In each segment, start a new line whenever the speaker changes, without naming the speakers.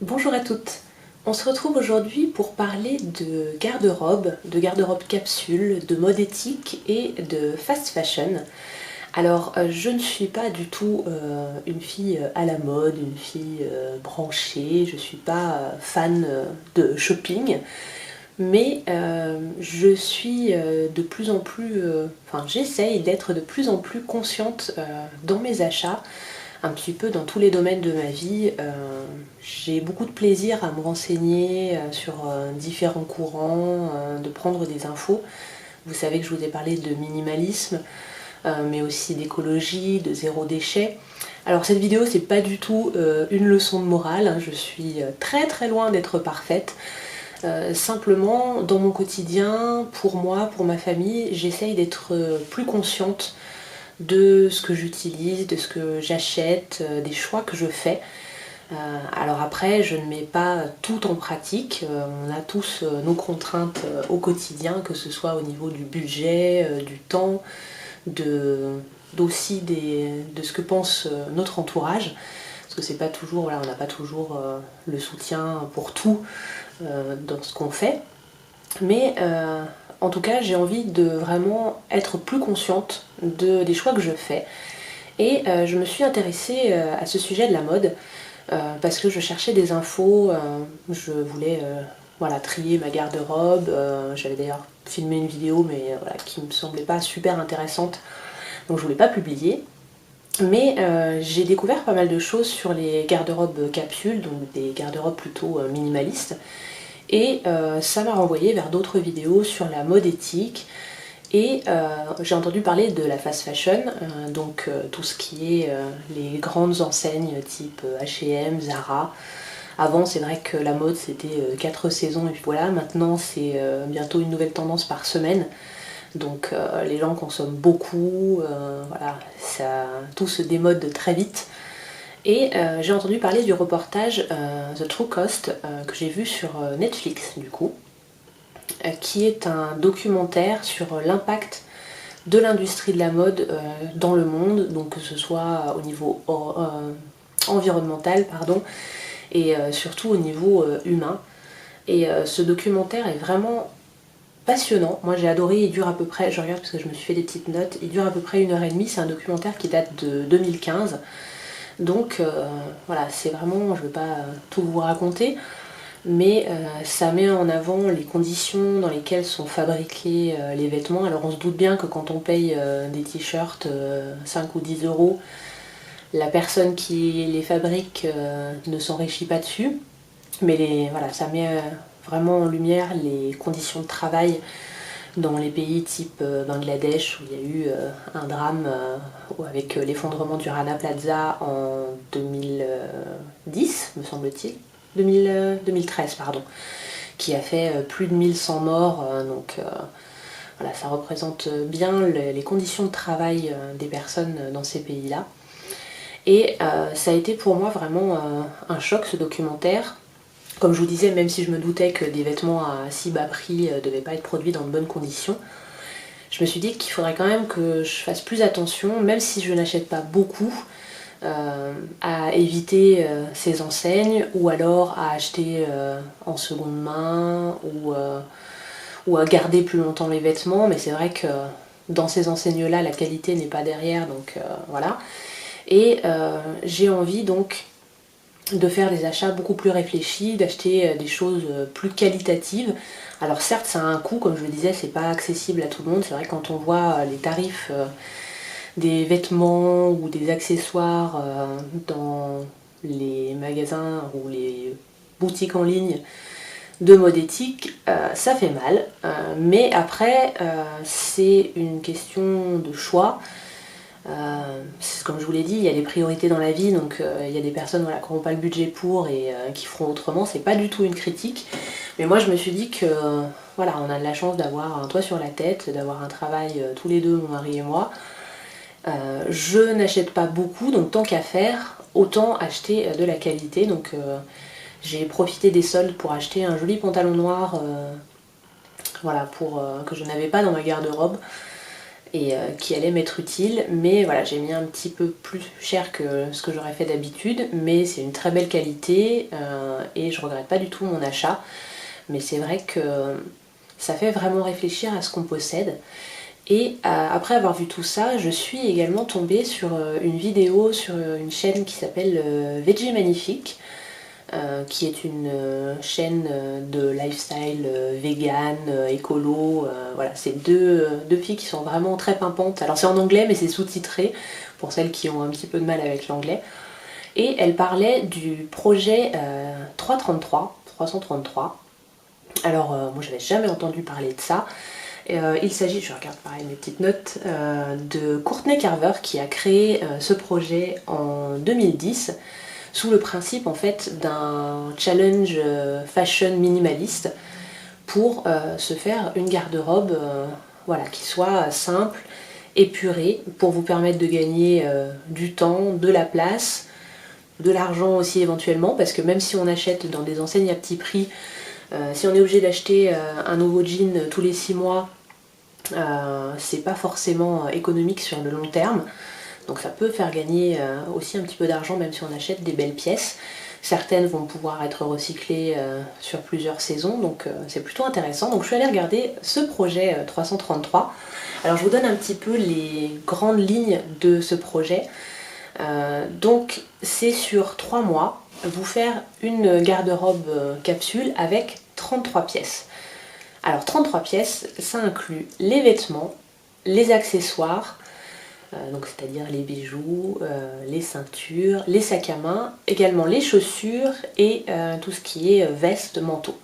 Bonjour à toutes. On se retrouve aujourd'hui pour parler de garde-robe capsule, de mode éthique et de fast fashion. Alors, je ne suis pas du tout une fille à la mode, une fille branchée, je ne suis pas fan de shopping, mais je suis de plus en plus, j'essaye d'être de plus en plus consciente dans mes achats, un petit peu dans tous les domaines de ma vie. J'ai beaucoup de plaisir à me renseigner sur différents courants, de prendre des infos. Vous savez que je vous ai parlé de minimalisme, mais aussi d'écologie, de zéro déchet. Alors cette vidéo, c'est pas du tout une leçon de morale, hein. Je suis très très loin d'être parfaite. Simplement, dans mon quotidien, pour moi, pour ma famille, j'essaye d'être plus consciente de ce que j'utilise, de ce que j'achète, des choix que je fais. Alors après, je ne mets pas tout en pratique. On a tous nos contraintes au quotidien, que ce soit au niveau du budget, du temps, aussi de ce que pense notre entourage. Parce que c'est pas toujours, voilà, on n'a pas toujours le soutien pour tout dans ce qu'on fait. Mais en tout cas, j'ai envie de vraiment être plus consciente des choix que je fais. Et je me suis intéressée à ce sujet de la mode parce que je cherchais des infos, je voulais trier ma garde-robe. J'avais d'ailleurs filmé une vidéo mais qui me semblait pas super intéressante, donc je voulais pas publier. Mais j'ai découvert pas mal de choses sur les garde-robes capsules, donc des garde-robes plutôt minimalistes. Et ça m'a renvoyé vers d'autres vidéos sur la mode éthique. Et j'ai entendu parler de la fast fashion, donc tout ce qui est les grandes enseignes type H&M, Zara. Avant, c'est vrai que la mode c'était 4 saisons et puis voilà. Maintenant, c'est bientôt une nouvelle tendance par semaine. Donc les gens consomment beaucoup, tout se démode très vite. Et j'ai entendu parler du reportage The True Cost que j'ai vu sur Netflix du coup, qui est un documentaire sur l'impact de l'industrie de la mode dans le monde, donc que ce soit au niveau environnemental, et surtout au niveau humain. Et ce documentaire est vraiment passionnant. Moi j'ai adoré, il dure à peu près, je regarde parce que je me suis fait des petites notes, il dure à peu près 1h30, c'est un documentaire qui date de 2015. Donc c'est vraiment, je ne vais pas tout vous raconter, mais ça met en avant les conditions dans lesquelles sont fabriqués les vêtements. Alors on se doute bien que quand on paye des t-shirts 5 ou 10 euros, la personne qui les fabrique ne s'enrichit pas dessus, mais ça met vraiment en lumière les conditions de travail dans les pays type Bangladesh, où il y a eu un drame avec l'effondrement du Rana Plaza en 2010, me semble-t-il, 2013 pardon, qui a fait plus de 1100 morts. Ça représente bien les conditions de travail des personnes dans ces pays-là. Et ça a été pour moi vraiment un choc, ce documentaire. Comme je vous disais, même si je me doutais que des vêtements à si bas prix ne devaient pas être produits dans de bonnes conditions, je me suis dit qu'il faudrait quand même que je fasse plus attention, même si je n'achète pas beaucoup, à éviter ces enseignes, ou alors à acheter en seconde main, ou à garder plus longtemps les vêtements. Mais c'est vrai que dans ces enseignes-là, la qualité n'est pas derrière, donc voilà. Et j'ai envie donc de faire des achats beaucoup plus réfléchis, d'acheter des choses plus qualitatives. Alors certes, ça a un coût, comme je le disais, c'est pas accessible à tout le monde. C'est vrai que quand on voit les tarifs des vêtements ou des accessoires dans les magasins ou les boutiques en ligne de mode éthique, ça fait mal. Mais après, c'est une question de choix. Comme je vous l'ai dit, il y a des priorités dans la vie, donc il y a des personnes qui n'auront pas le budget pour et qui feront autrement. C'est pas du tout une critique, mais moi je me suis dit que on a de la chance d'avoir un toit sur la tête, d'avoir un travail tous les deux, mon mari et moi. Je n'achète pas beaucoup, donc tant qu'à faire, autant acheter de la qualité. Donc j'ai profité des soldes pour acheter un joli pantalon noir que je n'avais pas dans ma garde-robe. et qui allait m'être utile, mais voilà, j'ai mis un petit peu plus cher que ce que j'aurais fait d'habitude, mais c'est une très belle qualité et je regrette pas du tout mon achat. Mais c'est vrai que ça fait vraiment réfléchir à ce qu'on possède. Et après avoir vu tout ça, je suis également tombée sur une vidéo sur une chaîne qui s'appelle Veggie Magnifique, qui est une chaîne de lifestyle vegan, écolo. Voilà, c'est deux filles qui sont vraiment très pimpantes. Alors c'est en anglais mais c'est sous-titré pour celles qui ont un petit peu de mal avec l'anglais. Et elles parlaient du projet 333. Alors moi j'avais jamais entendu parler de ça. Il s'agit, je regarde pareil mes petites notes, de Courtney Carver qui a créé ce projet en 2010 sous le principe en fait d'un challenge fashion minimaliste pour se faire une garde-robe voilà, qui soit simple, épurée, pour vous permettre de gagner du temps, de la place, de l'argent aussi éventuellement, parce que même si on achète dans des enseignes à petit prix, si on est obligé d'acheter un nouveau jean tous les 6 mois, c'est pas forcément économique sur le long terme. Donc ça peut faire gagner aussi un petit peu d'argent même si on achète des belles pièces. Certaines vont pouvoir être recyclées sur plusieurs saisons, donc c'est plutôt intéressant. Donc je suis allée regarder ce projet 333. Alors je vous donne un petit peu les grandes lignes de ce projet. Donc c'est sur 3 mois, vous faire une garde-robe capsule avec 33 pièces. Alors 33 pièces, ça inclut les vêtements, les accessoires, donc c'est-à-dire les bijoux, les ceintures, les sacs à main, également les chaussures et tout ce qui est veste, manteau.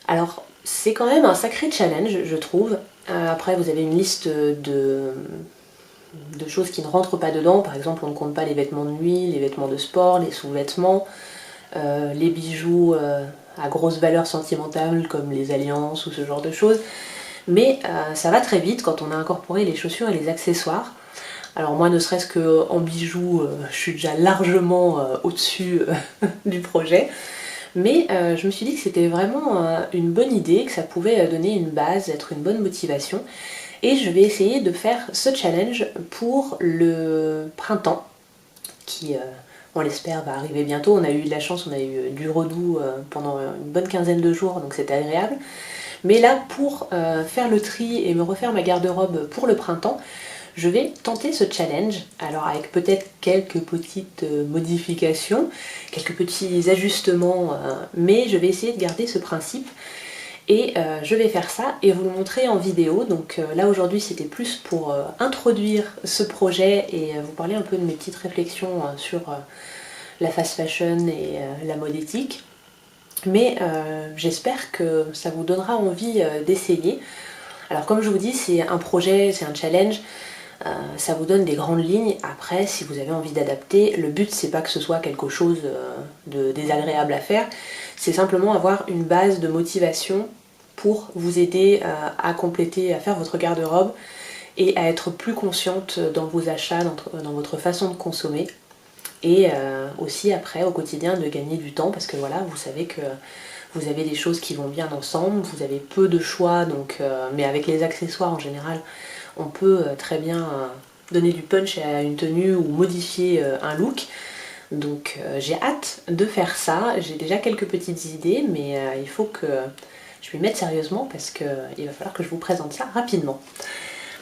Alors c'est quand même un sacré challenge je trouve. Après vous avez une liste de choses qui ne rentrent pas dedans, par exemple on ne compte pas les vêtements de nuit, les vêtements de sport, les sous-vêtements, les bijoux à grosse valeur sentimentale comme les alliances ou ce genre de choses. Mais ça va très vite quand on a incorporé les chaussures et les accessoires. Alors moi, ne serait-ce qu'en bijoux, je suis déjà largement au-dessus du projet. Mais je me suis dit que c'était vraiment une bonne idée, que ça pouvait donner une base, être une bonne motivation. Et je vais essayer de faire ce challenge pour le printemps, qui, on l'espère, va arriver bientôt. On a eu de la chance, on a eu du redoux pendant une bonne quinzaine de jours, donc c'était agréable. Mais là, pour faire le tri et me refaire ma garde-robe pour le printemps, je vais tenter ce challenge, alors avec peut-être quelques petites modifications, quelques petits ajustements, mais je vais essayer de garder ce principe et je vais faire ça et vous le montrer en vidéo. Donc là aujourd'hui c'était plus pour introduire ce projet et vous parler un peu de mes petites réflexions sur la fast fashion et la mode éthique. Mais j'espère que ça vous donnera envie d'essayer. Alors comme je vous dis, c'est un projet, c'est un challenge, ça vous donne des grandes lignes. Après, si vous avez envie d'adapter, le but c'est pas que ce soit quelque chose de désagréable à faire, c'est simplement avoir une base de motivation pour vous aider à compléter, à faire votre garde-robe et à être plus consciente dans vos achats, dans votre façon de consommer. Et aussi après au quotidien de gagner du temps parce que voilà, vous savez que vous avez des choses qui vont bien ensemble, vous avez peu de choix, donc, mais avec les accessoires en général on peut très bien donner du punch à une tenue ou modifier un look. Donc j'ai hâte de faire ça, j'ai déjà quelques petites idées mais il faut que je m'y mette sérieusement parce qu'il va falloir que je vous présente ça rapidement.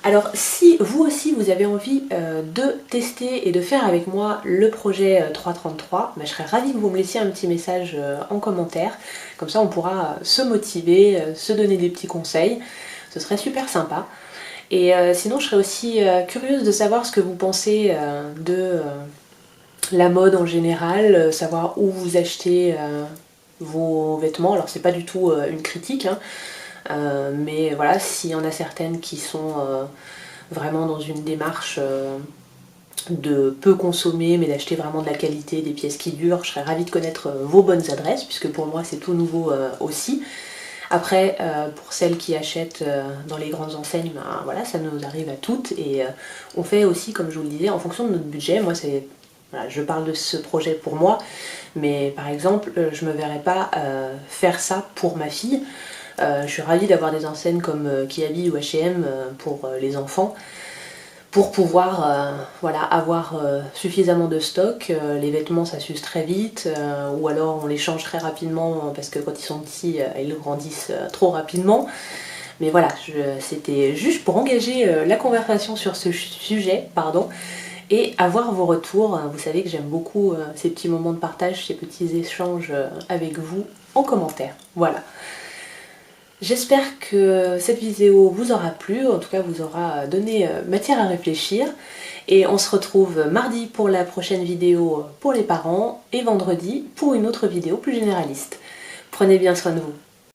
Alors si vous aussi vous avez envie de tester et de faire avec moi le projet 333, je serais ravie que vous me laissiez un petit message en commentaire, comme ça on pourra se motiver, se donner des petits conseils, ce serait super sympa. Et sinon je serais aussi curieuse de savoir ce que vous pensez de la mode en général, savoir où vous achetez vos vêtements. Alors c'est pas du tout une critique, hein, mais voilà, s'il y en a certaines qui sont vraiment dans une démarche de peu consommer mais d'acheter vraiment de la qualité, des pièces qui durent, je serais ravie de connaître vos bonnes adresses puisque pour moi c'est tout nouveau aussi. Après, pour celles qui achètent dans les grandes enseignes, ben, voilà, ça nous arrive à toutes et on fait aussi, comme je vous le disais, en fonction de notre budget. Moi, voilà, je parle de ce projet pour moi, mais par exemple, je ne me verrais pas faire ça pour ma fille. Je suis ravie d'avoir des enseignes comme Kiabi ou H&M pour les enfants, pour pouvoir voilà, avoir suffisamment de stock. Les vêtements ça s'use très vite, ou alors on les change très rapidement parce que quand ils sont petits ils grandissent trop rapidement. Mais voilà, c'était juste pour engager la conversation sur ce sujet, pardon, et avoir vos retours. Vous savez que j'aime beaucoup ces petits moments de partage, ces petits échanges avec vous en commentaire. Voilà. J'espère que cette vidéo vous aura plu, en tout cas vous aura donné matière à réfléchir. Et on se retrouve mardi pour la prochaine vidéo pour les parents et vendredi pour une autre vidéo plus généraliste. Prenez bien soin de vous.